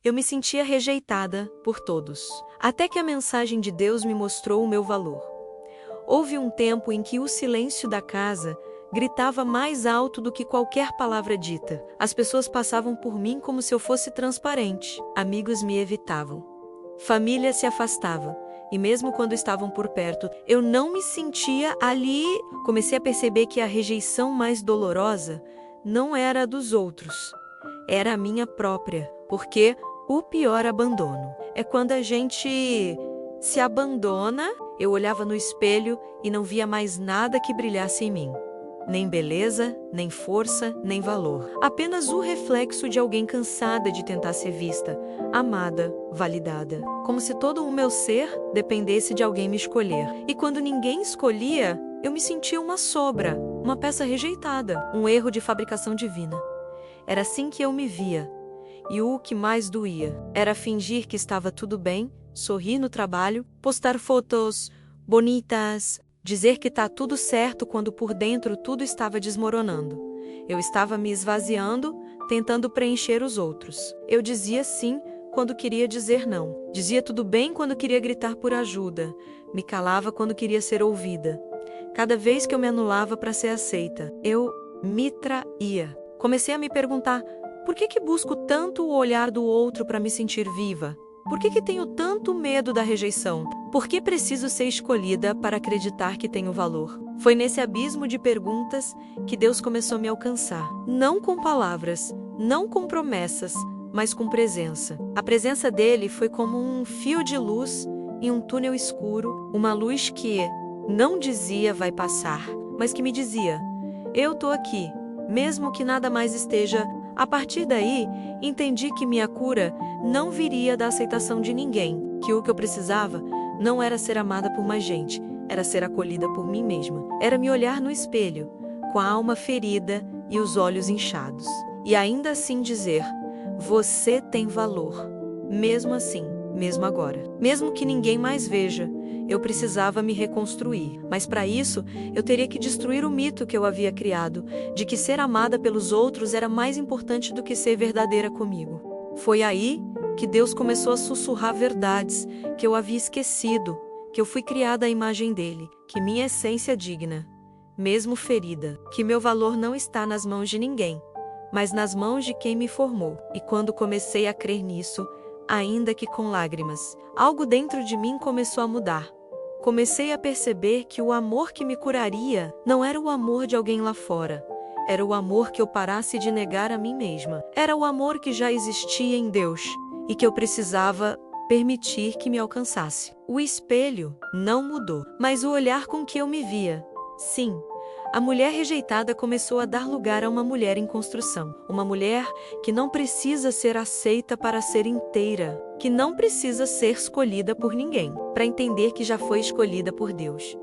Eu me sentia rejeitada por todos, até que a mensagem de Deus me mostrou o meu valor. Houve um tempo em que o silêncio da casa gritava mais alto do que qualquer palavra dita. As pessoas passavam por mim como se eu fosse transparente. Amigos me evitavam. Família se afastava. E mesmo quando estavam por perto, eu não me sentia ali. Comecei a perceber que a rejeição mais dolorosa não era a dos outros, era a minha própria. Porque o pior abandono é quando a gente se abandona. Eu olhava no espelho e não via mais nada que brilhasse em mim. Nem beleza, nem força, nem valor. Apenas o reflexo de alguém cansada de tentar ser vista, amada, validada. Como se todo o meu ser dependesse de alguém me escolher. E quando ninguém escolhia, eu me sentia uma sobra, uma peça rejeitada, um erro de fabricação divina. Era assim que eu me via. E o que mais doía era fingir que estava tudo bem, sorrir no trabalho, postar fotos bonitas, dizer que tá tudo certo quando por dentro tudo estava desmoronando. Eu estava me esvaziando, tentando preencher os outros. Eu dizia sim quando queria dizer não. Dizia tudo bem quando queria gritar por ajuda. Me calava quando queria ser ouvida. Cada vez que eu me anulava para ser aceita, eu me traía. Comecei a me perguntar: por que busco tanto o olhar do outro para me sentir viva? Por que tenho tanto medo da rejeição? Por que preciso ser escolhida para acreditar que tenho valor? Foi nesse abismo de perguntas que Deus começou a me alcançar. Não com palavras, não com promessas, mas com presença. A presença dele foi como um fio de luz em um túnel escuro, uma luz que não dizia vai passar, mas que me dizia: eu tô aqui, mesmo que nada mais esteja. A partir daí, entendi que minha cura não viria da aceitação de ninguém, que o que eu precisava não era ser amada por mais gente, era ser acolhida por mim mesma. Era me olhar no espelho, com a alma ferida e os olhos inchados. E ainda assim dizer: você tem valor. Mesmo assim, mesmo agora. Mesmo que ninguém mais veja, eu precisava me reconstruir. Mas para isso, eu teria que destruir o mito que eu havia criado, de que ser amada pelos outros era mais importante do que ser verdadeira comigo. Foi aí que Deus começou a sussurrar verdades que eu havia esquecido, que eu fui criada à imagem dele, que minha essência é digna, mesmo ferida, que meu valor não está nas mãos de ninguém, mas nas mãos de quem me formou. E quando comecei a crer nisso, ainda que com lágrimas, algo dentro de mim começou a mudar. Comecei a perceber que o amor que me curaria não era o amor de alguém lá fora. Era o amor que eu parasse de negar a mim mesma. Era o amor que já existia em Deus e que eu precisava permitir que me alcançasse. O espelho não mudou, mas o olhar com que eu me via. Sim, a mulher rejeitada começou a dar lugar a uma mulher em construção. Uma mulher que não precisa ser aceita para ser inteira, que não precisa ser escolhida por ninguém, para entender que já foi escolhida por Deus.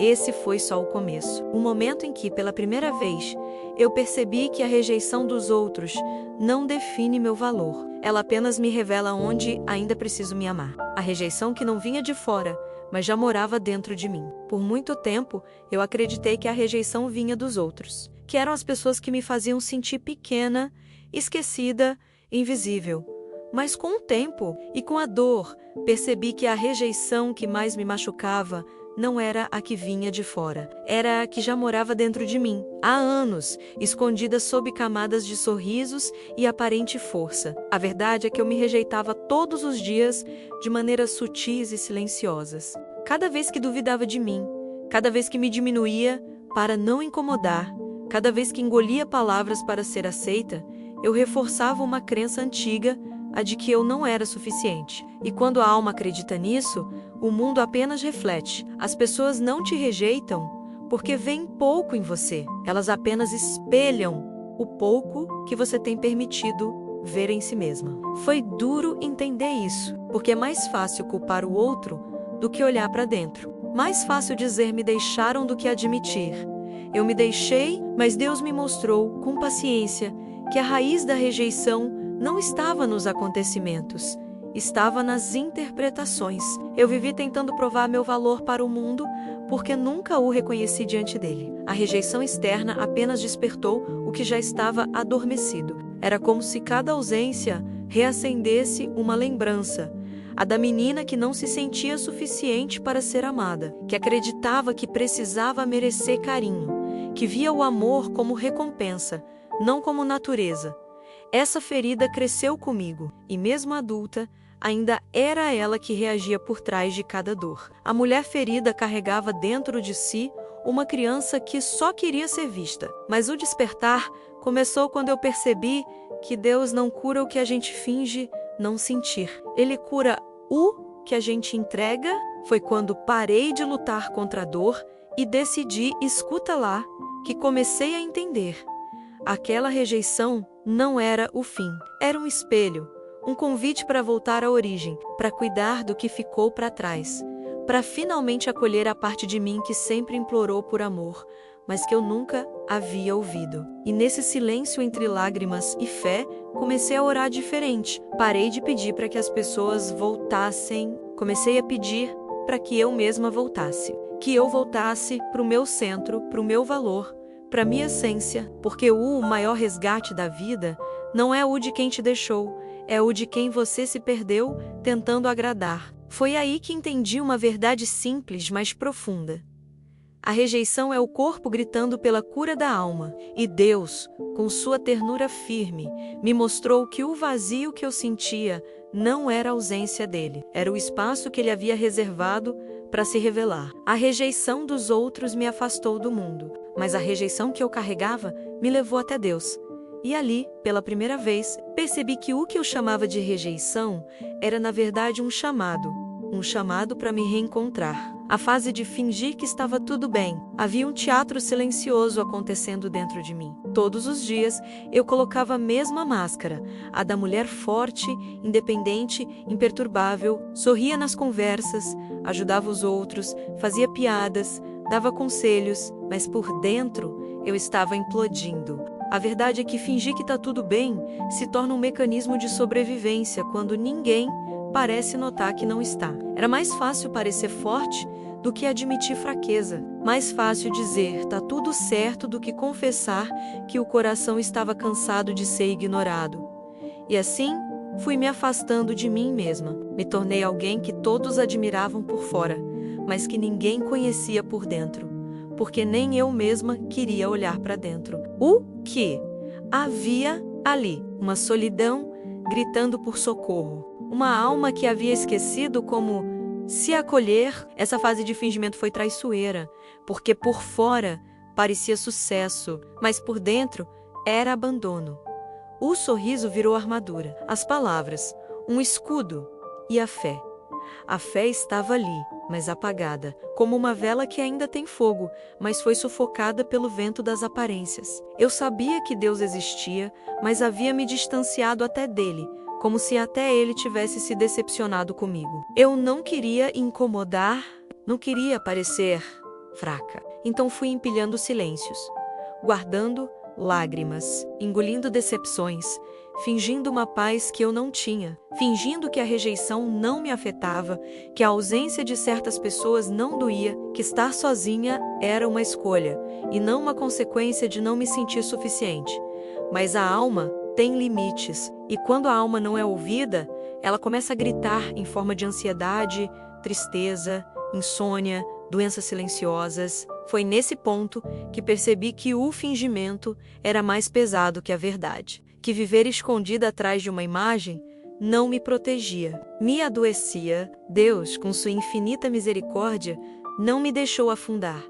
Esse foi só o começo. O momento em que, pela primeira vez, eu percebi que a rejeição dos outros não define meu valor. Ela apenas me revela onde ainda preciso me amar. A rejeição que não vinha de fora, mas já morava dentro de mim. Por muito tempo, eu acreditei que a rejeição vinha dos outros, que eram as pessoas que me faziam sentir pequena, esquecida, invisível. Mas com o tempo e com a dor, percebi que a rejeição que mais me machucava não era a que vinha de fora, era a que já morava dentro de mim, há anos, escondida sob camadas de sorrisos e aparente força. A verdade é que eu me rejeitava todos os dias de maneiras sutis e silenciosas. Cada vez que duvidava de mim, cada vez que me diminuía para não incomodar, cada vez que engolia palavras para ser aceita, eu reforçava uma crença antiga, a de que eu não era suficiente. E quando a alma acredita nisso, o mundo apenas reflete. As pessoas não te rejeitam porque veem pouco em você. Elas apenas espelham o pouco que você tem permitido ver em si mesma. Foi duro entender isso, porque é mais fácil culpar o outro do que olhar para dentro. Mais fácil dizer me deixaram do que admitir. Eu me deixei, mas Deus me mostrou, com paciência, que a raiz da rejeição não estava nos acontecimentos, estava nas interpretações. Eu vivi tentando provar meu valor para o mundo porque nunca o reconheci diante dele. A rejeição externa apenas despertou o que já estava adormecido. Era como se cada ausência reacendesse uma lembrança, a da menina que não se sentia suficiente para ser amada, que acreditava que precisava merecer carinho, que via o amor como recompensa, não como natureza. Essa ferida cresceu comigo, e mesmo adulta, ainda era ela que reagia por trás de cada dor. A mulher ferida carregava dentro de si uma criança que só queria ser vista. Mas o despertar começou quando eu percebi que Deus não cura o que a gente finge não sentir. Ele cura o que a gente entrega. Foi quando parei de lutar contra a dor e decidi escuta-la que comecei a entender. Aquela rejeição não era o fim, era um espelho, um convite para voltar à origem, para cuidar do que ficou para trás, para finalmente acolher a parte de mim que sempre implorou por amor, mas que eu nunca havia ouvido. E nesse silêncio entre lágrimas e fé, comecei a orar diferente. Parei de pedir para que as pessoas voltassem, comecei a pedir para que eu mesma voltasse. Que eu voltasse para o meu centro, para o meu valor, para a minha essência, porque o maior resgate da vida não é o de quem te deixou, é o de quem você se perdeu tentando agradar. Foi aí que entendi uma verdade simples, mas profunda. A rejeição é o corpo gritando pela cura da alma, e Deus, com sua ternura firme, me mostrou que o vazio que eu sentia não era a ausência dele, era o espaço que ele havia reservado para se revelar. A rejeição dos outros me afastou do mundo, mas a rejeição que eu carregava me levou até Deus. E ali, pela primeira vez, percebi que o que eu chamava de rejeição era na verdade um chamado para me reencontrar. A fase de fingir que estava tudo bem. Havia um teatro silencioso acontecendo dentro de mim. Todos os dias, eu colocava a mesma máscara, a da mulher forte, independente, imperturbável, sorria nas conversas, ajudava os outros, fazia piadas, dava conselhos, mas por dentro eu estava implodindo. A verdade é que fingir que está tudo bem se torna um mecanismo de sobrevivência quando ninguém parece notar que não está. Era mais fácil parecer forte do que admitir fraqueza. Mais fácil dizer tá tudo certo do que confessar que o coração estava cansado de ser ignorado. E assim, fui me afastando de mim mesma. Me tornei alguém que todos admiravam por fora, mas que ninguém conhecia por dentro, porque nem eu mesma queria olhar para dentro. O que havia ali? Uma solidão gritando por socorro. Uma alma que havia esquecido como se acolher. Essa fase de fingimento foi traiçoeira, porque por fora parecia sucesso, mas por dentro era abandono. O sorriso virou armadura, as palavras, um escudo e a fé. A fé estava ali, mas apagada, como uma vela que ainda tem fogo, mas foi sufocada pelo vento das aparências. Eu sabia que Deus existia, mas havia me distanciado até dele, como se até ele tivesse se decepcionado comigo. Eu não queria incomodar, não queria parecer fraca. Então fui empilhando silêncios, guardando lágrimas, engolindo decepções, fingindo uma paz que eu não tinha, fingindo que a rejeição não me afetava, que a ausência de certas pessoas não doía, que estar sozinha era uma escolha e não uma consequência de não me sentir suficiente. Mas a alma tem limites, e quando a alma não é ouvida, ela começa a gritar em forma de ansiedade, tristeza, insônia, doenças silenciosas. Foi nesse ponto que percebi que o fingimento era mais pesado que a verdade, que viver escondida atrás de uma imagem não me protegia, me adoecia. Deus, com sua infinita misericórdia, não me deixou afundar.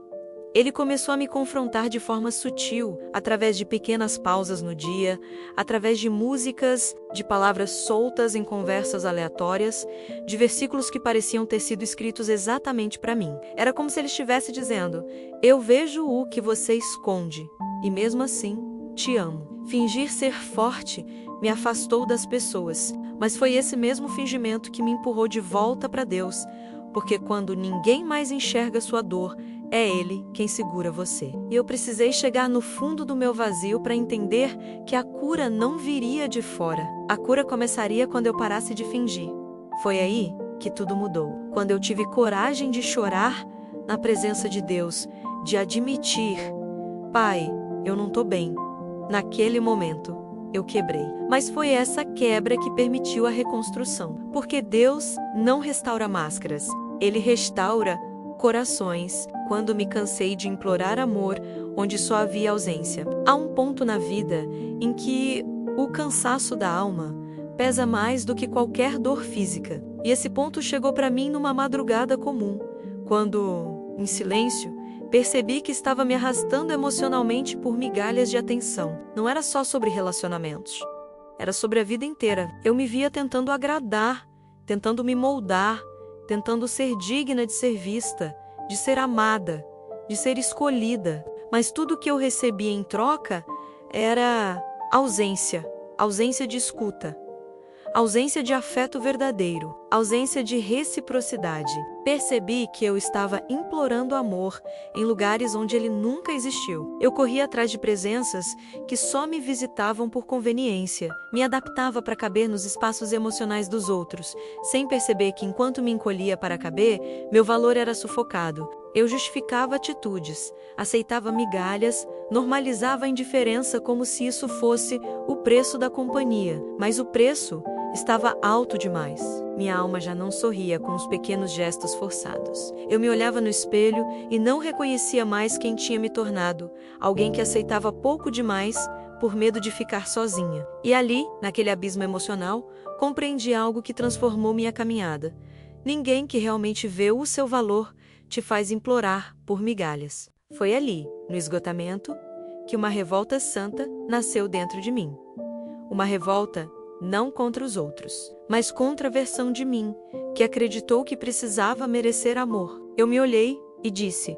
Ele começou a me confrontar de forma sutil, através de pequenas pausas no dia, através de músicas, de palavras soltas em conversas aleatórias, de versículos que pareciam ter sido escritos exatamente para mim. Era como se ele estivesse dizendo: eu vejo o que você esconde, e mesmo assim, te amo. Fingir ser forte me afastou das pessoas, mas foi esse mesmo fingimento que me empurrou de volta para Deus, porque quando ninguém mais enxerga sua dor, é Ele quem segura você. E eu precisei chegar no fundo do meu vazio para entender que a cura não viria de fora. A cura começaria quando eu parasse de fingir. Foi aí que tudo mudou. Quando eu tive coragem de chorar na presença de Deus, de admitir: Pai, eu não estou bem. Naquele momento, eu quebrei. Mas foi essa quebra que permitiu a reconstrução. Porque Deus não restaura máscaras, Ele restaura corações. Quando me cansei de implorar amor onde só havia ausência. Há um ponto na vida em que o cansaço da alma pesa mais do que qualquer dor física. E esse ponto chegou para mim numa madrugada comum, quando, em silêncio, percebi que estava me arrastando emocionalmente por migalhas de atenção. Não era só sobre relacionamentos. Era sobre a vida inteira. Eu me via tentando agradar, tentando me moldar, tentando ser digna de ser vista, de ser amada, de ser escolhida. Mas tudo que eu recebia em troca era ausência de escuta, ausência de afeto verdadeiro, ausência de reciprocidade. Percebi que eu estava implorando amor em lugares onde ele nunca existiu. Eu corria atrás de presenças que só me visitavam por conveniência. Me adaptava para caber nos espaços emocionais dos outros, sem perceber que enquanto me encolhia para caber, meu valor era sufocado. Eu justificava atitudes, aceitava migalhas, normalizava a indiferença como se isso fosse o preço da companhia. Mas o preço estava alto demais. Minha alma já não sorria com os pequenos gestos forçados. Eu me olhava no espelho e não reconhecia mais quem tinha me tornado, alguém que aceitava pouco demais por medo de ficar sozinha. E ali, naquele abismo emocional, compreendi algo que transformou minha caminhada. Ninguém que realmente vê o seu valor te faz implorar por migalhas. Foi ali, no esgotamento, que uma revolta santa nasceu dentro de mim. Uma revolta não contra os outros, mas contra a versão de mim, que acreditou que precisava merecer amor. Eu me olhei e disse: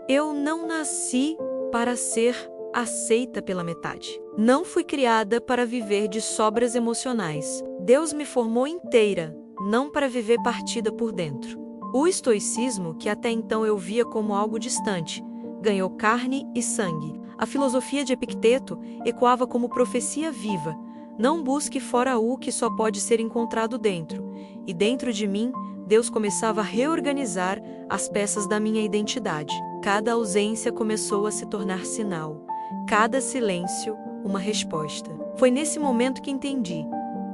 eu não nasci para ser aceita pela metade. Não fui criada para viver de sobras emocionais. Deus me formou inteira, não para viver partida por dentro. O estoicismo, que até então eu via como algo distante, ganhou carne e sangue. A filosofia de Epicteto ecoava como profecia viva: não busque fora o que só pode ser encontrado dentro. E dentro de mim, Deus começava a reorganizar as peças da minha identidade. Cada ausência começou a se tornar sinal. Cada silêncio, uma resposta. Foi nesse momento que entendi: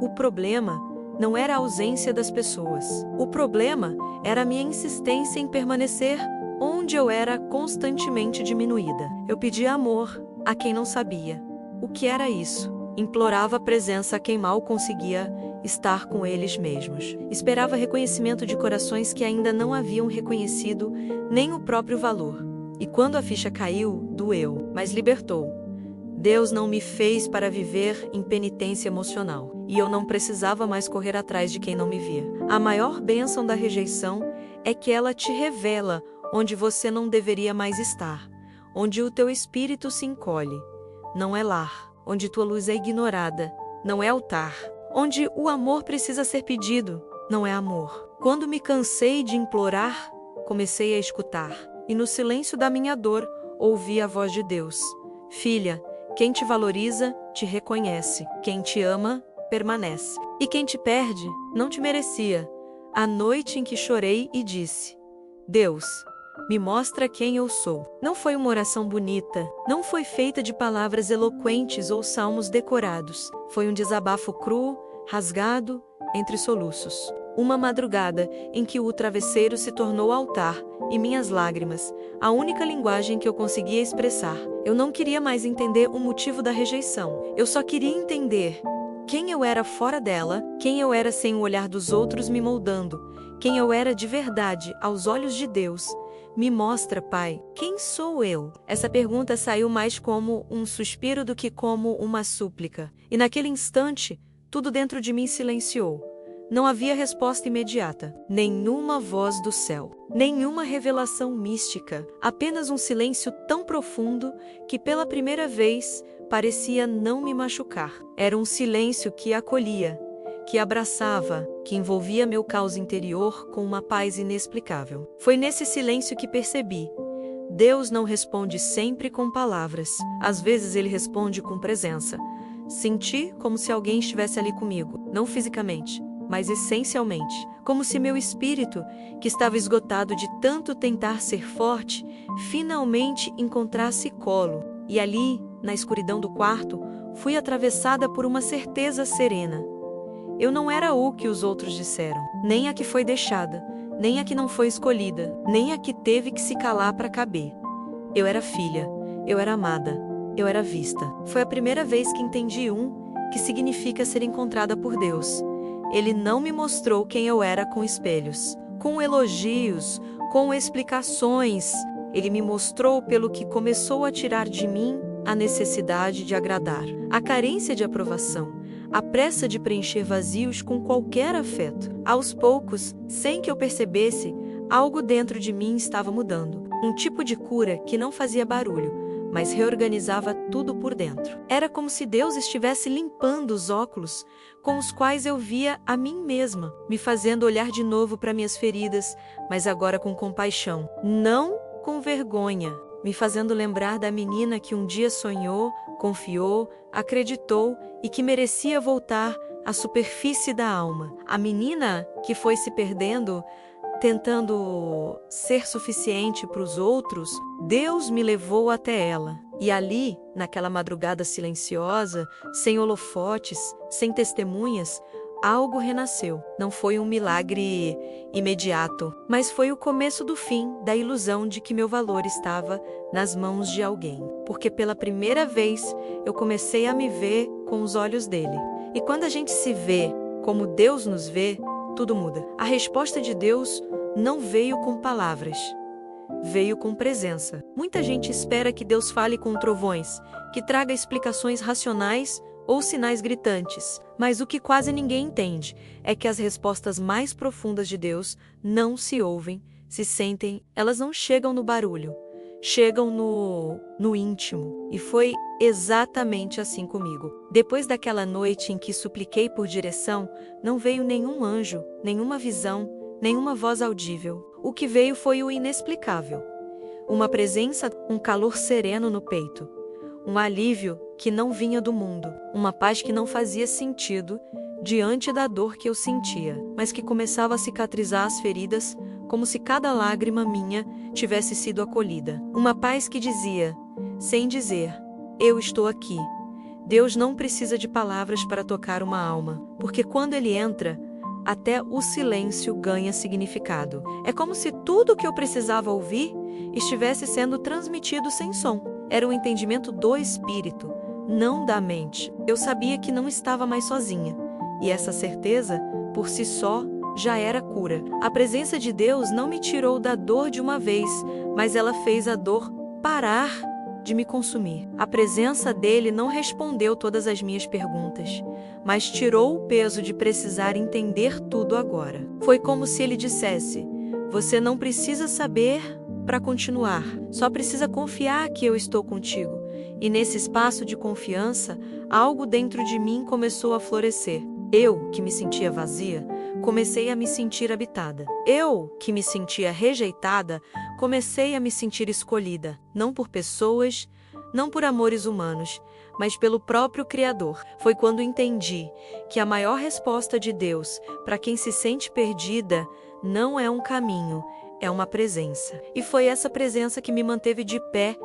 o problema não era a ausência das pessoas. O problema era a minha insistência em permanecer onde eu era constantemente diminuída. Eu pedia amor a quem não sabia o que era isso. Implorava presença a quem mal conseguia estar com eles mesmos. Esperava reconhecimento de corações que ainda não haviam reconhecido nem o próprio valor. E quando a ficha caiu, doeu, mas libertou. Deus não me fez para viver em penitência emocional. E eu não precisava mais correr atrás de quem não me via. A maior bênção da rejeição é que ela te revela onde você não deveria mais estar, onde o teu espírito se encolhe. Não é lar. Onde tua luz é ignorada, não é altar. Onde o amor precisa ser pedido, não é amor. Quando me cansei de implorar, comecei a escutar. E no silêncio da minha dor, ouvi a voz de Deus: filha, quem te valoriza, te reconhece. Quem te ama, permanece. E quem te perde, não te merecia. A noite em que chorei e disse: Deus, me mostra quem eu sou. Não foi uma oração bonita, não foi feita de palavras eloquentes ou salmos decorados. Foi um desabafo cru, rasgado, entre soluços. Uma madrugada em que o travesseiro se tornou altar e minhas lágrimas, a única linguagem que eu conseguia expressar. Eu não queria mais entender o motivo da rejeição. Eu só queria entender quem eu era fora dela, quem eu era sem o olhar dos outros me moldando, quem eu era de verdade aos olhos de Deus. Me mostra, Pai, quem sou eu? Essa pergunta saiu mais como um suspiro do que como uma súplica. E naquele instante, tudo dentro de mim silenciou. Não havia resposta imediata, nenhuma voz do céu, nenhuma revelação mística, apenas um silêncio tão profundo que pela primeira vez parecia não me machucar. Era um silêncio que acolhia, que abraçava, que envolvia meu caos interior com uma paz inexplicável. Foi nesse silêncio que percebi: Deus não responde sempre com palavras. Às vezes ele responde com presença. Senti como se alguém estivesse ali comigo, não fisicamente, mas essencialmente, como se meu espírito, que estava esgotado de tanto tentar ser forte, finalmente encontrasse colo. E ali, na escuridão do quarto, fui atravessada por uma certeza serena. Eu não era o que os outros disseram, nem a que foi deixada, nem a que não foi escolhida, nem a que teve que se calar para caber. Eu era filha, eu era amada, eu era vista. Foi a primeira vez que entendi que significa ser encontrada por Deus. Ele não me mostrou quem eu era com espelhos, com elogios, com explicações. Ele me mostrou pelo que começou a tirar de mim a necessidade de agradar, a carência de aprovação, a pressa de preencher vazios com qualquer afeto. Aos poucos, sem que eu percebesse, algo dentro de mim estava mudando. Um tipo de cura que não fazia barulho, mas reorganizava tudo por dentro. Era como se Deus estivesse limpando os óculos com os quais eu via a mim mesma, me fazendo olhar de novo para minhas feridas, mas agora com compaixão, não com vergonha, me fazendo lembrar da menina que um dia sonhou, confiou, acreditou e que merecia voltar à superfície da alma. A menina que foi se perdendo, tentando ser suficiente para os outros, Deus me levou até ela. E ali, naquela madrugada silenciosa, sem holofotes, sem testemunhas, algo renasceu. Não foi um milagre imediato, mas foi o começo do fim da ilusão de que meu valor estava nas mãos de alguém. Porque pela primeira vez eu comecei a me ver com os olhos dele. E quando a gente se vê como Deus nos vê, tudo muda. A resposta de Deus não veio com palavras, veio com presença. Muita gente espera que Deus fale com trovões, que traga explicações racionais ou sinais gritantes, mas o que quase ninguém entende é que as respostas mais profundas de Deus não se ouvem, se sentem, elas não chegam no barulho, chegam no íntimo. E foi exatamente assim comigo. Depois daquela noite em que supliquei por direção, não veio nenhum anjo, nenhuma visão, nenhuma voz audível. O que veio foi o inexplicável. Uma presença, um calor sereno no peito. Um alívio que não vinha do mundo. Uma paz que não fazia sentido diante da dor que eu sentia, mas que começava a cicatrizar as feridas, como se cada lágrima minha tivesse sido acolhida. Uma paz que dizia, sem dizer, eu estou aqui. Deus não precisa de palavras para tocar uma alma, porque quando Ele entra, até o silêncio ganha significado. É como se tudo o que eu precisava ouvir estivesse sendo transmitido sem som. Era o entendimento do Espírito, não da mente. Eu sabia que não estava mais sozinha, e essa certeza, por si só, já era cura. A presença de Deus não me tirou da dor de uma vez, mas ela fez a dor parar de me consumir. A presença dele não respondeu todas as minhas perguntas, mas tirou o peso de precisar entender tudo agora. Foi como se ele dissesse, você não precisa saber para continuar, só precisa confiar que eu estou contigo. E nesse espaço de confiança, algo dentro de mim começou a florescer. Eu, que me sentia vazia, comecei a me sentir habitada. Eu, que me sentia rejeitada, comecei a me sentir escolhida, não por pessoas, não por amores humanos, mas pelo próprio Criador. Foi quando entendi que a maior resposta de Deus para quem se sente perdida não é um caminho, é uma presença. E foi essa presença que me manteve de pé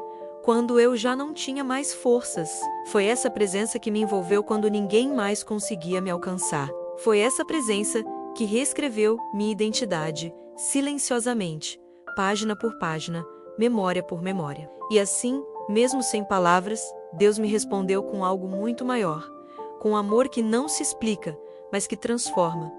quando eu já não tinha mais forças. Foi essa presença que me envolveu quando ninguém mais conseguia me alcançar. Foi essa presença que reescreveu minha identidade, silenciosamente, página por página, memória por memória. E assim, mesmo sem palavras, Deus me respondeu com algo muito maior, com um amor que não se explica, mas que transforma.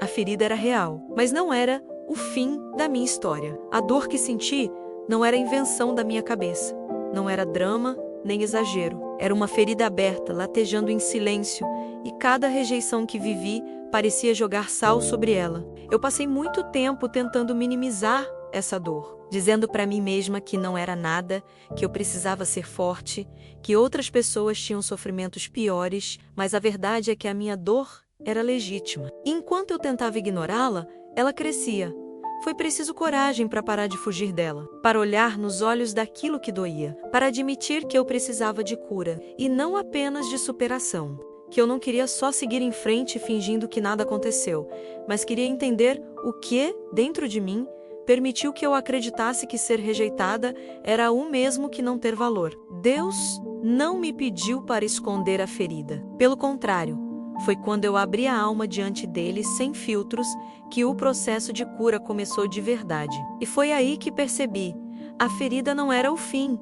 A ferida era real, mas não era o fim da minha história. A dor que senti não era invenção da minha cabeça, não era drama nem exagero. Era uma ferida aberta, latejando em silêncio, e cada rejeição que vivi parecia jogar sal sobre ela. Eu passei muito tempo tentando minimizar essa dor, dizendo para mim mesma que não era nada, que eu precisava ser forte, que outras pessoas tinham sofrimentos piores, mas a verdade é que a minha dor era legítima. E enquanto eu tentava ignorá-la, ela crescia. Foi preciso coragem para parar de fugir dela, para olhar nos olhos daquilo que doía, para admitir que eu precisava de cura, e não apenas de superação. Que eu não queria só seguir em frente fingindo que nada aconteceu, mas queria entender o que, dentro de mim, permitiu que eu acreditasse que ser rejeitada era o mesmo que não ter valor. Deus não me pediu para esconder a ferida. Pelo contrário, foi quando eu abri a alma diante dele sem filtros que o processo de cura começou de verdade. E foi aí que percebi, a ferida não era o fim.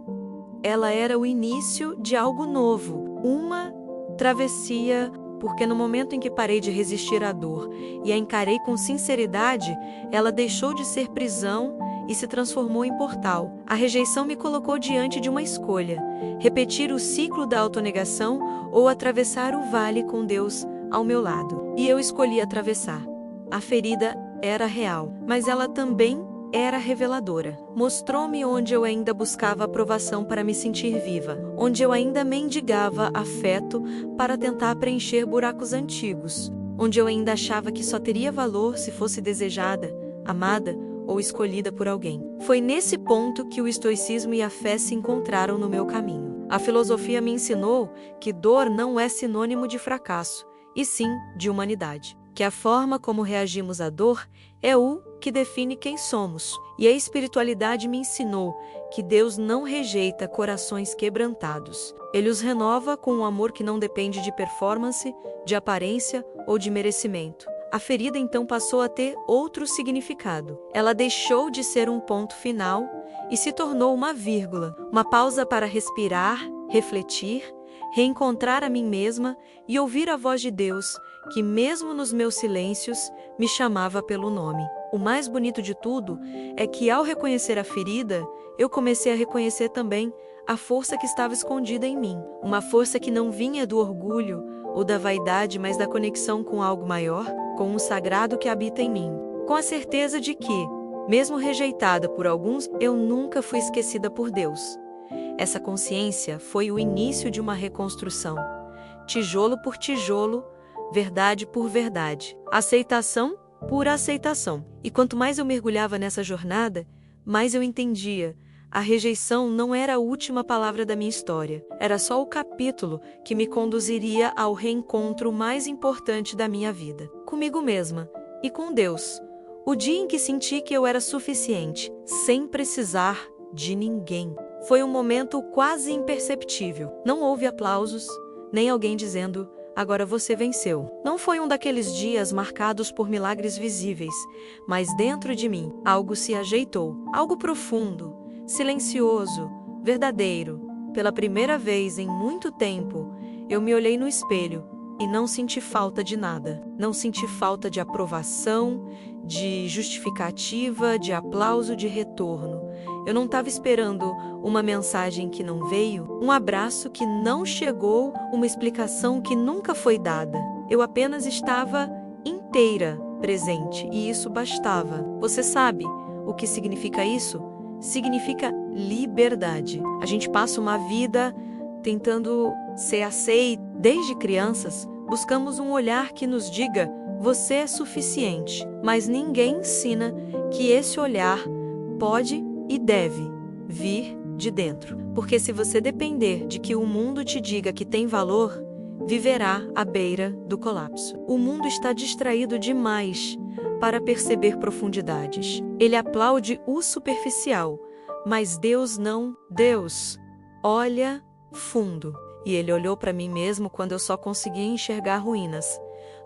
Ela era o início de algo novo, uma travessia, porque no momento em que parei de resistir à dor e a encarei com sinceridade, ela deixou de ser prisão e se transformou em portal. A rejeição me colocou diante de uma escolha: repetir o ciclo da autonegação ou atravessar o vale com Deus ao meu lado. E eu escolhi atravessar. A ferida era real, mas ela também era reveladora. Mostrou-me onde eu ainda buscava aprovação para me sentir viva, onde eu ainda mendigava afeto para tentar preencher buracos antigos, onde eu ainda achava que só teria valor se fosse desejada, amada ou escolhida por alguém. Foi nesse ponto que o estoicismo e a fé se encontraram no meu caminho. A filosofia me ensinou que dor não é sinônimo de fracasso, e sim de humanidade. Que a forma como reagimos à dor é o que define quem somos. E a espiritualidade me ensinou que Deus não rejeita corações quebrantados. Ele os renova com um amor que não depende de performance, de aparência ou de merecimento. A ferida então passou a ter outro significado. Ela deixou de ser um ponto final e se tornou uma vírgula, uma pausa para respirar, refletir, reencontrar a mim mesma e ouvir a voz de Deus, que mesmo nos meus silêncios, me chamava pelo nome. O mais bonito de tudo é que ao reconhecer a ferida, eu comecei a reconhecer também a força que estava escondida em mim. Uma força que não vinha do orgulho ou da vaidade, mas da conexão com algo maior, com um sagrado que habita em mim. Com a certeza de que, mesmo rejeitada por alguns, eu nunca fui esquecida por Deus. Essa consciência foi o início de uma reconstrução. Tijolo por tijolo, verdade por verdade, aceitação por aceitação. E quanto mais eu mergulhava nessa jornada, mais eu entendia. A rejeição não era a última palavra da minha história. Era só o capítulo que me conduziria ao reencontro mais importante da minha vida. Comigo mesma e com Deus. O dia em que senti que eu era suficiente, sem precisar de ninguém. Foi um momento quase imperceptível. Não houve aplausos, nem alguém dizendo: agora você venceu. Não foi um daqueles dias marcados por milagres visíveis, mas dentro de mim algo se ajeitou. Algo profundo, silencioso, verdadeiro. Pela primeira vez em muito tempo, eu me olhei no espelho e não senti falta de nada. Não senti falta de aprovação, de justificativa, de aplauso, de retorno. Eu não estava esperando uma mensagem que não veio, um abraço que não chegou, uma explicação que nunca foi dada. Eu apenas estava inteira, presente, e isso bastava. Você sabe o que significa isso? Significa liberdade. A gente passa uma vida tentando ser aceito. Desde crianças, buscamos um olhar que nos diga: você é suficiente. Mas ninguém ensina que esse olhar pode e deve vir de dentro. Porque se você depender de que o mundo te diga que tem valor, viverá à beira do colapso. O mundo está distraído demais para perceber profundidades. Ele aplaude o superficial, mas Deus não. Deus olha fundo. E ele olhou para mim mesmo quando eu só conseguia enxergar ruínas.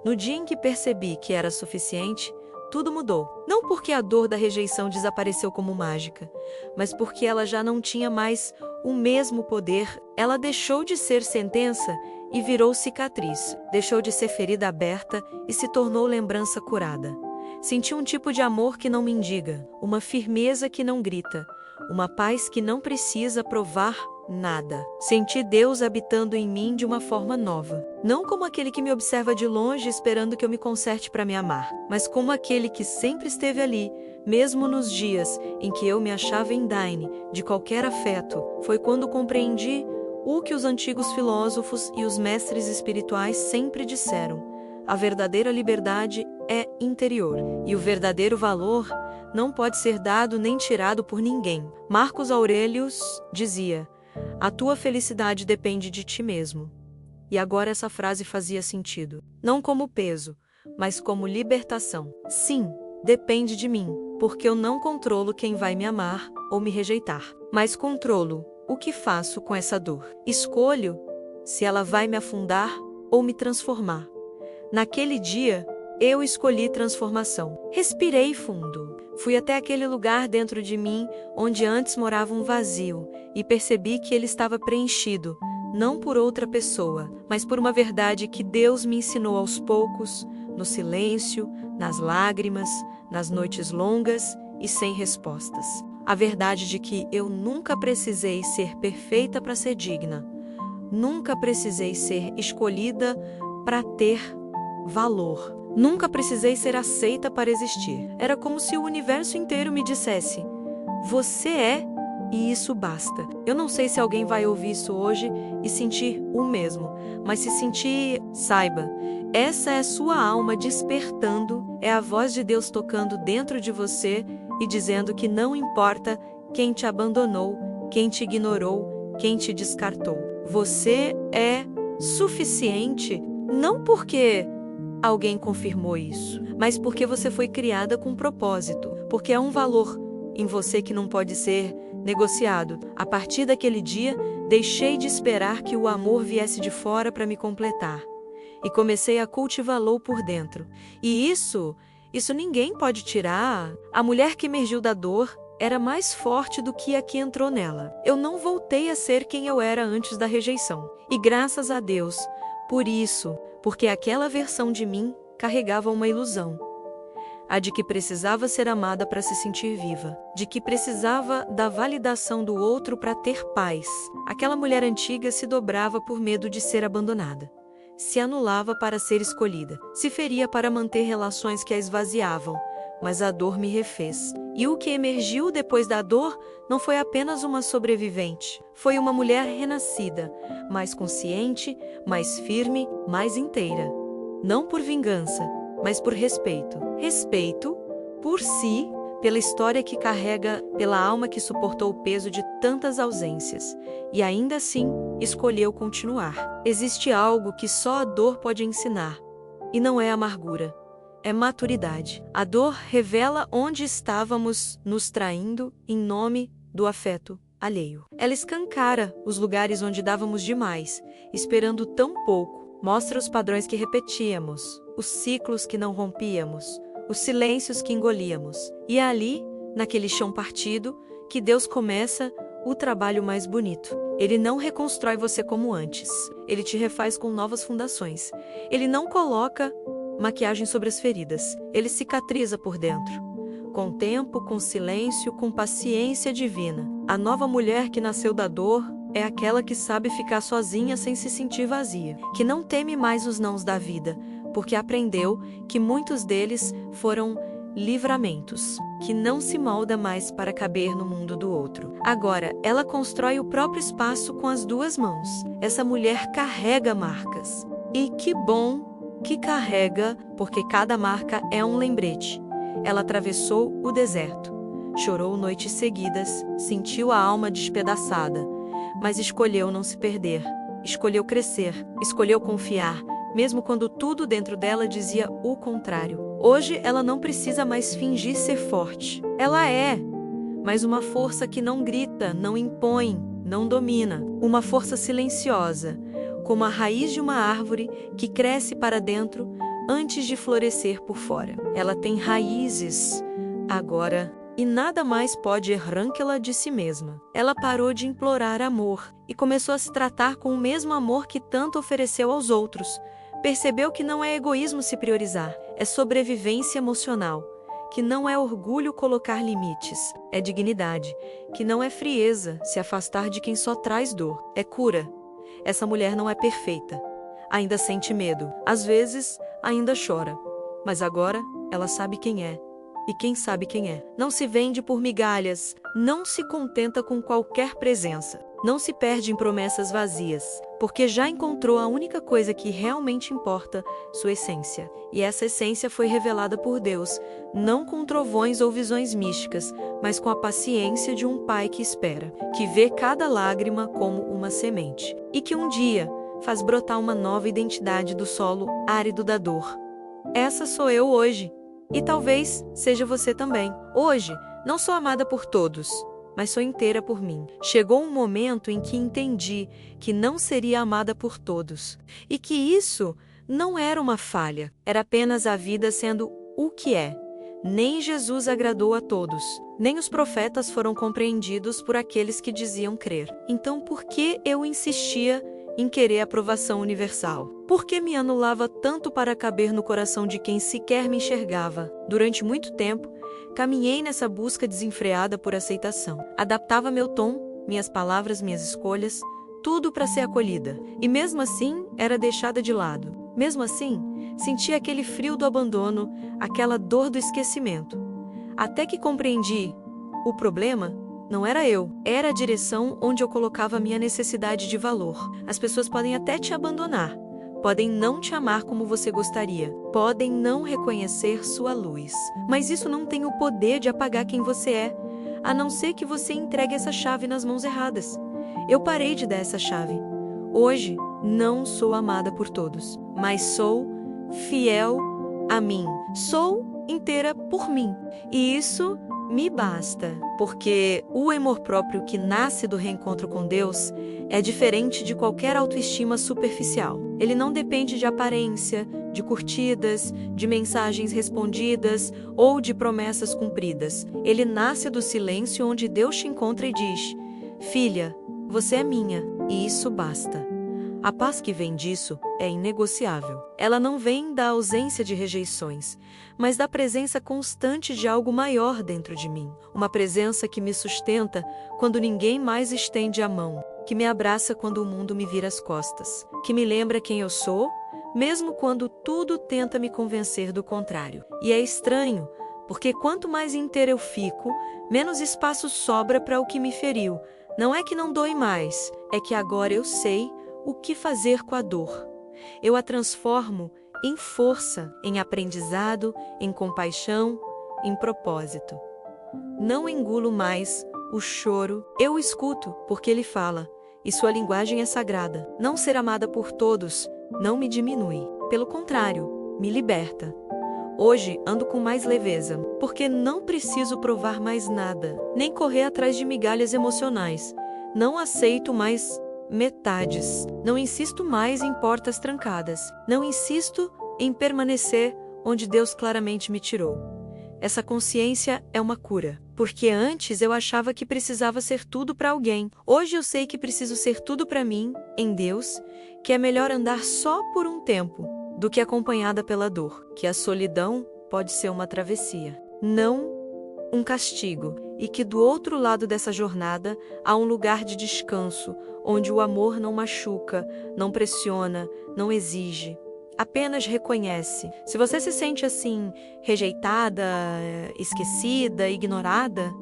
No dia em que percebi que era suficiente, tudo mudou. Não porque a dor da rejeição desapareceu como mágica, mas porque ela já não tinha mais o mesmo poder. Ela deixou de ser sentença e virou cicatriz. Deixou de ser ferida aberta e se tornou lembrança curada. Senti um tipo de amor que não mendiga, uma firmeza que não grita, uma paz que não precisa provar nada. Senti Deus habitando em mim de uma forma nova. Não como aquele que me observa de longe esperando que eu me conserte para me amar, mas como aquele que sempre esteve ali, mesmo nos dias em que eu me achava indigna de qualquer afeto. Foi quando compreendi o que os antigos filósofos e os mestres espirituais sempre disseram: a verdadeira liberdade é interior, e o verdadeiro valor não pode ser dado nem tirado por ninguém. Marcos Aurelius dizia: a tua felicidade depende de ti mesmo. E agora essa frase fazia sentido. Não como peso, mas como libertação. Sim, depende de mim, porque eu não controlo quem vai me amar ou me rejeitar, mas controlo o que faço com essa dor. Escolho se ela vai me afundar ou me transformar. Naquele dia, eu escolhi transformação. Respirei fundo. Fui até aquele lugar dentro de mim onde antes morava um vazio e percebi que ele estava preenchido, não por outra pessoa, mas por uma verdade que Deus me ensinou aos poucos, no silêncio, nas lágrimas, nas noites longas e sem respostas. A verdade de que eu nunca precisei ser perfeita para ser digna. Nunca precisei ser escolhida para ter valor. Nunca precisei ser aceita para existir. Era como se o universo inteiro me dissesse: você é, e isso basta. Eu não sei se alguém vai ouvir isso hoje e sentir o mesmo, mas se sentir, saiba, essa é sua alma despertando, é a voz de Deus tocando dentro de você e dizendo que não importa quem te abandonou, quem te ignorou, quem te descartou. Você é suficiente, não porque alguém confirmou isso, mas porque você foi criada com um propósito, porque há um valor em você que não pode ser negociado. A partir daquele dia, deixei de esperar que o amor viesse de fora para me completar e comecei a cultivá-lo por dentro. E isso ninguém pode tirar. A mulher que emergiu da dor era mais forte do que a que entrou nela. Eu não voltei a ser quem eu era antes da rejeição. E graças a Deus, por isso, porque aquela versão de mim carregava uma ilusão. A de que precisava ser amada para se sentir viva, de que precisava da validação do outro para ter paz. Aquela mulher antiga se dobrava por medo de ser abandonada, se anulava para ser escolhida, se feria para manter relações que a esvaziavam, mas a dor me refez. E o que emergiu depois da dor não foi apenas uma sobrevivente, foi uma mulher renascida, mais consciente, mais firme, mais inteira. Não por vingança, mas por respeito. Respeito por si, pela história que carrega, pela alma que suportou o peso de tantas ausências e ainda assim escolheu continuar. Existe algo que só a dor pode ensinar, e não é amargura, é maturidade. A dor revela onde estávamos nos traindo em nome do afeto alheio. Ela escancara os lugares onde dávamos demais, esperando tão pouco. Mostra os padrões que repetíamos, os ciclos que não rompíamos, os silêncios que engolíamos. E é ali, naquele chão partido, que Deus começa o trabalho mais bonito. Ele não reconstrói você como antes. Ele te refaz com novas fundações. Ele não coloca maquiagem sobre as feridas. Ele cicatriza por dentro. Com tempo, com silêncio, com paciência divina. A nova mulher que nasceu da dor é aquela que sabe ficar sozinha sem se sentir vazia, que não teme mais os nãos da vida, porque aprendeu que muitos deles foram livramentos, que não se molda mais para caber no mundo do outro. Agora, ela constrói o próprio espaço com as duas mãos. Essa mulher carrega marcas. E que bom que carrega, porque cada marca é um lembrete. Ela atravessou o deserto, chorou noites seguidas, sentiu a alma despedaçada, mas escolheu não se perder, escolheu crescer, escolheu confiar, mesmo quando tudo dentro dela dizia o contrário. Hoje ela não precisa mais fingir ser forte. Ela é, mas uma força que não grita, não impõe, não domina. Uma força silenciosa, como a raiz de uma árvore que cresce para dentro antes de florescer por fora. Ela tem raízes agora e nada mais pode arrancá-la de si mesma. Ela parou de implorar amor e começou a se tratar com o mesmo amor que tanto ofereceu aos outros. Percebeu que não é egoísmo se priorizar, é sobrevivência emocional, que não é orgulho colocar limites, é dignidade, que não é frieza se afastar de quem só traz dor, é cura. Essa mulher não é perfeita, ainda sente medo, às vezes ainda chora, mas agora ela sabe quem é. E quem sabe quem é. Não se vende por migalhas, não se contenta com qualquer presença, não se perde em promessas vazias, porque já encontrou a única coisa que realmente importa, sua essência. E essa essência foi revelada por Deus, não com trovões ou visões místicas, mas com a paciência de um pai que espera, que vê cada lágrima como uma semente, e que um dia faz brotar uma nova identidade do solo árido da dor. Essa sou eu hoje. E talvez seja você também. Hoje, não sou amada por todos, mas sou inteira por mim. Chegou um momento em que entendi que não seria amada por todos, e que isso não era uma falha, era apenas a vida sendo o que é. Nem Jesus agradou a todos, nem os profetas foram compreendidos por aqueles que diziam crer. Então, por que eu insistia em querer aprovação universal? Por que me anulava tanto para caber no coração de quem sequer me enxergava? Durante muito tempo, caminhei nessa busca desenfreada por aceitação. Adaptava meu tom, minhas palavras, minhas escolhas, tudo para ser acolhida. E mesmo assim, era deixada de lado. Mesmo assim, sentia aquele frio do abandono, aquela dor do esquecimento. Até que compreendi, o problema não era eu, era a direção onde eu colocava a minha necessidade de valor. As pessoas podem até te abandonar, podem não te amar como você gostaria, podem não reconhecer sua luz, mas isso não tem o poder de apagar quem você é, a não ser que você entregue essa chave nas mãos erradas. Eu parei de dar essa chave. Hoje, não sou amada por todos, mas sou fiel a mim. Sou inteira por mim. E isso me basta, porque o amor próprio que nasce do reencontro com Deus é diferente de qualquer autoestima superficial. Ele não depende de aparência, de curtidas, de mensagens respondidas ou de promessas cumpridas. Ele nasce do silêncio onde Deus te encontra e diz: filha, você é minha, e isso basta. A paz que vem disso é inegociável. Ela não vem da ausência de rejeições, mas da presença constante de algo maior dentro de mim. Uma presença que me sustenta quando ninguém mais estende a mão, que me abraça quando o mundo me vira as costas, que me lembra quem eu sou, mesmo quando tudo tenta me convencer do contrário. E é estranho, porque quanto mais inteira eu fico, menos espaço sobra para o que me feriu. Não é que não dói mais, é que agora eu sei o que fazer com a dor. Eu a transformo em força, em aprendizado, em compaixão, em propósito. Não engulo mais o choro, eu o escuto, porque ele fala, e sua linguagem é sagrada. Não ser amada por todos não me diminui, pelo contrário, me liberta. Hoje ando com mais leveza, porque não preciso provar mais nada, nem correr atrás de migalhas emocionais. Não aceito mais metades. Não insisto mais em portas trancadas. Não insisto em permanecer onde Deus claramente me tirou. Essa consciência é uma cura, porque antes eu achava que precisava ser tudo para alguém. Hoje eu sei que preciso ser tudo para mim, em Deus, que é melhor andar só por um tempo do que acompanhada pela dor, que a solidão pode ser uma travessia, não um castigo, e que do outro lado dessa jornada há um lugar de descanso, onde o amor não machuca, não pressiona, não exige, apenas reconhece. Se você se sente assim, rejeitada, esquecida, ignorada,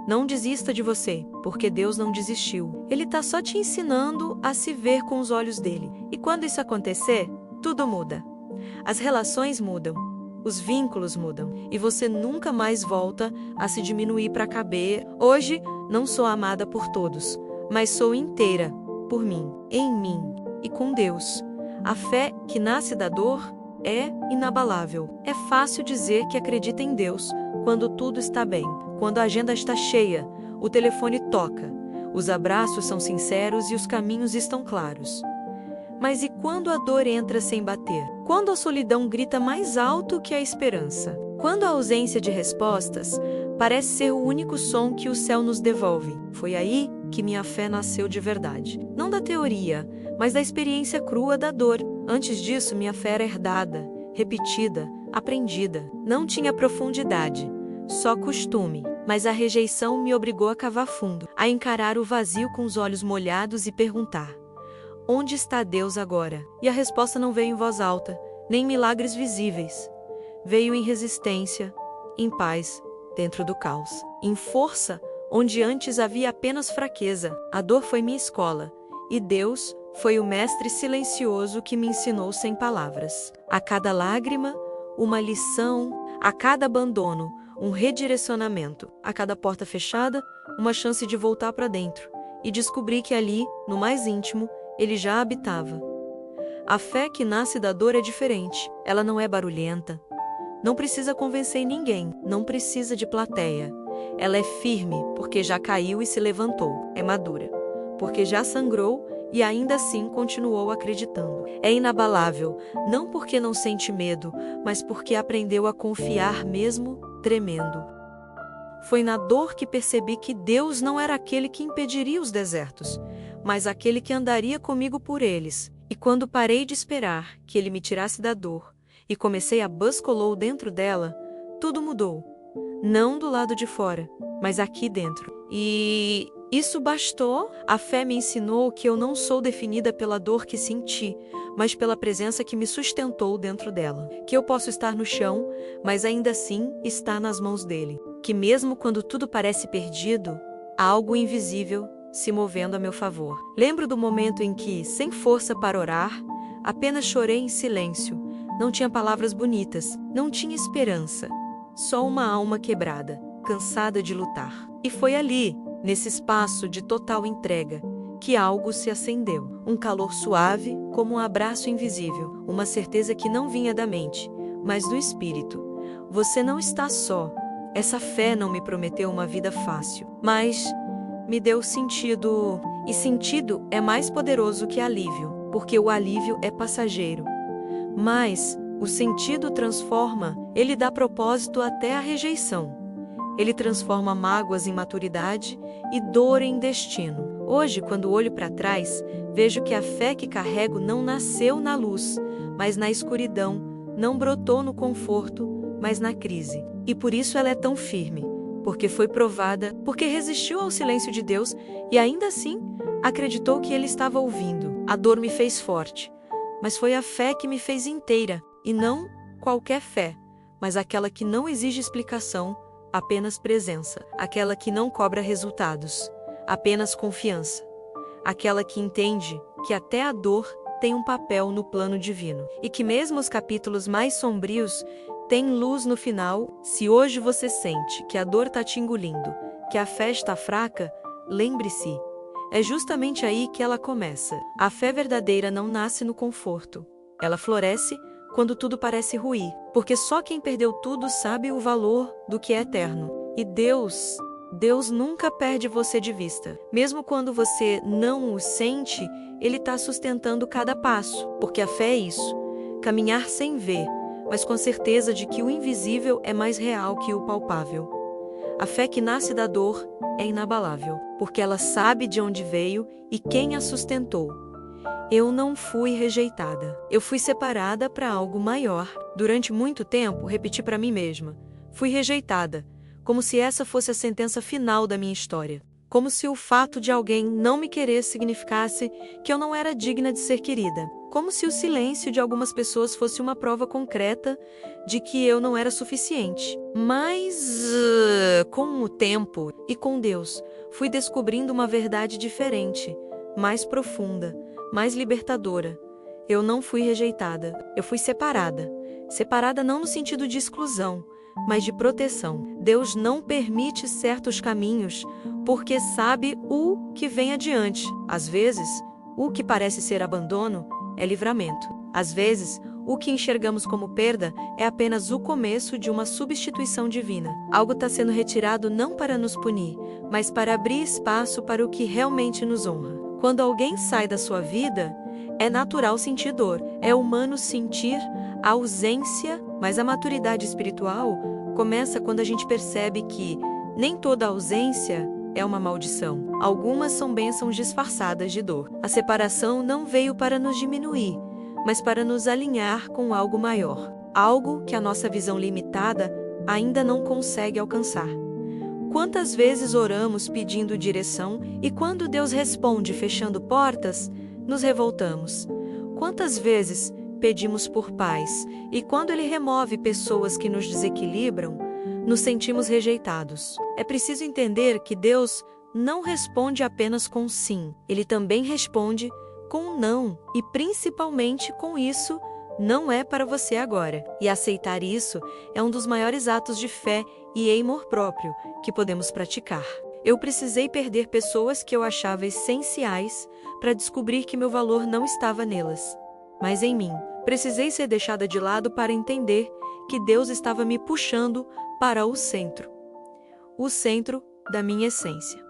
não desista de você, porque Deus não desistiu. Ele está só te ensinando a se ver com os olhos dele. E quando isso acontecer, tudo muda. As relações mudam. Os vínculos mudam e você nunca mais volta a se diminuir para caber. Hoje, não sou amada por todos, mas sou inteira por mim, em mim e com Deus. A fé que nasce da dor é inabalável. É fácil dizer que acredita em Deus quando tudo está bem, quando a agenda está cheia, o telefone toca, os abraços são sinceros e os caminhos estão claros. Mas e quando a dor entra sem bater? Quando a solidão grita mais alto que a esperança? Quando a ausência de respostas parece ser o único som que o céu nos devolve? Foi aí que minha fé nasceu de verdade. Não da teoria, mas da experiência crua da dor. Antes disso, minha fé era herdada, repetida, aprendida. Não tinha profundidade, só costume. Mas a rejeição me obrigou a cavar fundo, a encarar o vazio com os olhos molhados e perguntar: onde está Deus agora? E a resposta não veio em voz alta, nem em milagres visíveis. Veio em resistência, em paz, dentro do caos. Em força, onde antes havia apenas fraqueza. A dor foi minha escola, e Deus foi o mestre silencioso que me ensinou sem palavras. A cada lágrima, uma lição, a cada abandono, um redirecionamento. A cada porta fechada, uma chance de voltar para dentro. E descobri que ali, no mais íntimo, ele já habitava. A fé que nasce da dor é diferente. Ela não é barulhenta, Não precisa convencer ninguém, não precisa de plateia. Ela é firme, porque já caiu e se levantou. É madura, porque já sangrou e ainda assim continuou acreditando. É inabalável, não porque não sente medo, mas porque aprendeu a confiar mesmo tremendo. Foi na dor que percebi que Deus não era aquele que impediria os desertos, mas aquele que andaria comigo por eles. E quando parei de esperar que Ele me tirasse da dor e comecei a basculou dentro dela, tudo mudou. Não do lado de fora, mas aqui dentro. E isso bastou. A fé me ensinou que eu não sou definida pela dor que senti, mas pela presença que me sustentou dentro dela. Que eu posso estar no chão, mas ainda assim está nas mãos dele. Que mesmo quando tudo parece perdido, há algo invisível se movendo a meu favor. Lembro do momento em que, sem força para orar, apenas chorei em silêncio. Não tinha palavras bonitas, não tinha esperança. Só uma alma quebrada, cansada de lutar. E foi ali, nesse espaço de total entrega, que algo se acendeu. Um calor suave, como um abraço invisível. Uma certeza que não vinha da mente, mas do espírito. Você não está só. Essa fé não me prometeu uma vida fácil, mas me deu sentido. E sentido é mais poderoso que alívio, porque o alívio é passageiro. Mas o sentido transforma, ele dá propósito até à rejeição. Ele transforma mágoas em maturidade e dor em destino. Hoje, quando olho para trás, vejo que a fé que carrego não nasceu na luz, mas na escuridão, não brotou no conforto, mas na crise. E por isso ela é tão firme, porque foi provada, porque resistiu ao silêncio de Deus e ainda assim acreditou que Ele estava ouvindo. A dor me fez forte, mas foi a fé que me fez inteira, e não qualquer fé, mas aquela que não exige explicação, apenas presença, aquela que não cobra resultados, apenas confiança, aquela que entende que até a dor tem um papel no plano divino, e que mesmo os capítulos mais sombrios têm luz no final. Se hoje você sente que a dor está te engolindo, que a fé está fraca, lembre-se, é justamente aí que ela começa. A fé verdadeira não nasce no conforto, ela floresce quando tudo parece ruir, porque só quem perdeu tudo sabe o valor do que é eterno. E Deus nunca perde você de vista. Mesmo quando você não o sente, Ele está sustentando cada passo, porque a fé é isso, caminhar sem ver, mas com certeza de que o invisível é mais real que o palpável. A fé que nasce da dor é inabalável, porque ela sabe de onde veio e quem a sustentou. Eu não fui rejeitada. Eu fui separada para algo maior. Durante muito tempo, repeti para mim mesma: fui rejeitada, como se essa fosse a sentença final da minha história. Como se o fato de alguém não me querer significasse que eu não era digna de ser querida. Como se o silêncio de algumas pessoas fosse uma prova concreta de que eu não era suficiente. Mas, com o tempo e com Deus, fui descobrindo uma verdade diferente, mais profunda, mais libertadora. Eu não fui rejeitada, eu fui separada. Separada não no sentido de exclusão, mas de proteção. Deus não permite certos caminhos porque sabe o que vem adiante. Às vezes, o que parece ser abandono é livramento. Às vezes, o que enxergamos como perda é apenas o começo de uma substituição divina. Algo está sendo retirado não para nos punir, mas para abrir espaço para o que realmente nos honra. Quando alguém sai da sua vida, é natural sentir dor, é humano sentir a ausência, mas a maturidade espiritual começa quando a gente percebe que nem toda ausência é uma maldição. Algumas são bênçãos disfarçadas de dor. A separação não veio para nos diminuir, mas para nos alinhar com algo maior, algo que a nossa visão limitada ainda não consegue alcançar. Quantas vezes oramos pedindo direção e quando Deus responde fechando portas, nos revoltamos? Quantas vezes pedimos por paz e quando Ele remove pessoas que nos desequilibram, nos sentimos rejeitados? É preciso entender que Deus não responde apenas com sim, Ele também responde com não, e principalmente com isso não é para você agora. E aceitar isso é um dos maiores atos de fé e amor próprio que podemos praticar. Eu precisei perder pessoas que eu achava essenciais para descobrir que meu valor não estava nelas, mas em mim. Precisei ser deixada de lado para entender que Deus estava me puxando para o centro da minha essência,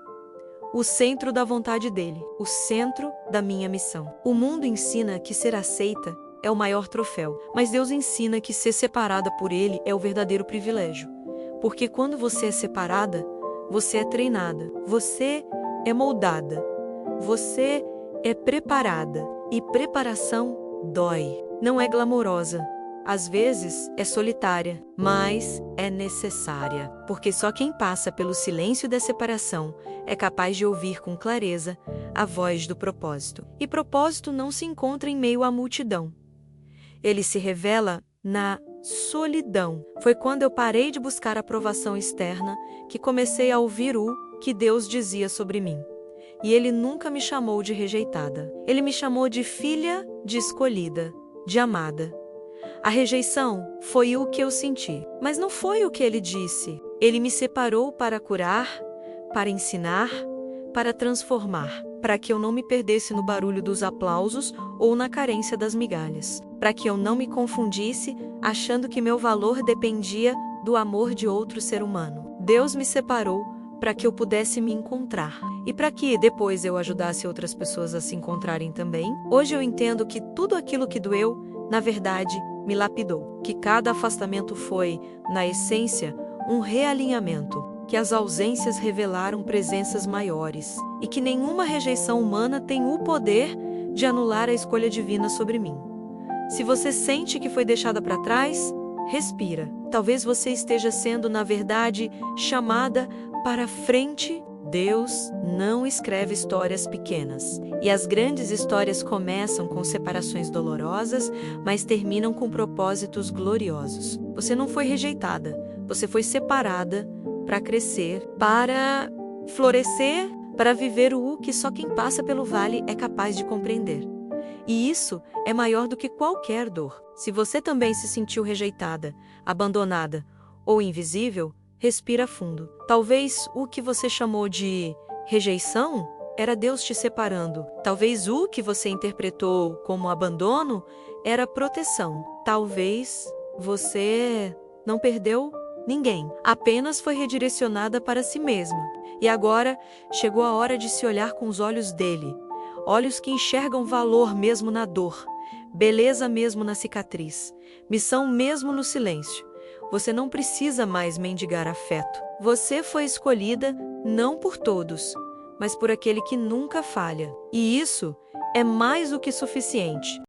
o centro da vontade dele, o centro da minha missão. O mundo ensina que ser aceita é o maior troféu, mas Deus ensina que ser separada por ele é o verdadeiro privilégio. Porque quando você é separada, você é treinada, você é moldada, você é preparada. E preparação dói. Não é glamourosa. Às vezes é solitária, mas é necessária. Porque só quem passa pelo silêncio da separação é capaz de ouvir com clareza a voz do propósito. E propósito não se encontra em meio à multidão. Ele se revela na solidão. Foi quando eu parei de buscar aprovação externa que comecei a ouvir o que Deus dizia sobre mim. E ele nunca me chamou de rejeitada. Ele me chamou de filha, de escolhida, de amada. A rejeição foi o que eu senti, mas não foi o que ele disse. Ele me separou para curar, para ensinar, para transformar, para que eu não me perdesse no barulho dos aplausos ou na carência das migalhas, para que eu não me confundisse achando que meu valor dependia do amor de outro ser humano. Deus me separou para que eu pudesse me encontrar e para que depois eu ajudasse outras pessoas a se encontrarem também. Hoje eu entendo que tudo aquilo que doeu, na verdade, me lapidou, que cada afastamento foi, na essência, um realinhamento, que as ausências revelaram presenças maiores e que nenhuma rejeição humana tem o poder de anular a escolha divina sobre mim. Se você sente que foi deixada para trás, respira. Talvez você esteja sendo, na verdade, chamada para frente. Deus não escreve histórias pequenas. E as grandes histórias começam com separações dolorosas, mas terminam com propósitos gloriosos. Você não foi rejeitada, você foi separada para crescer, para florescer, para viver o que só quem passa pelo vale é capaz de compreender. E isso é maior do que qualquer dor. Se você também se sentiu rejeitada, abandonada ou invisível, respira fundo. Talvez o que você chamou de rejeição era Deus te separando. Talvez o que você interpretou como abandono era proteção. Talvez você não perdeu ninguém, apenas foi redirecionada para si mesma. E agora chegou a hora de se olhar com os olhos dele. Olhos que enxergam valor mesmo na dor, beleza mesmo na cicatriz, missão mesmo no silêncio. Você não precisa mais mendigar afeto. Você foi escolhida não por todos, mas por aquele que nunca falha. E isso é mais do que suficiente.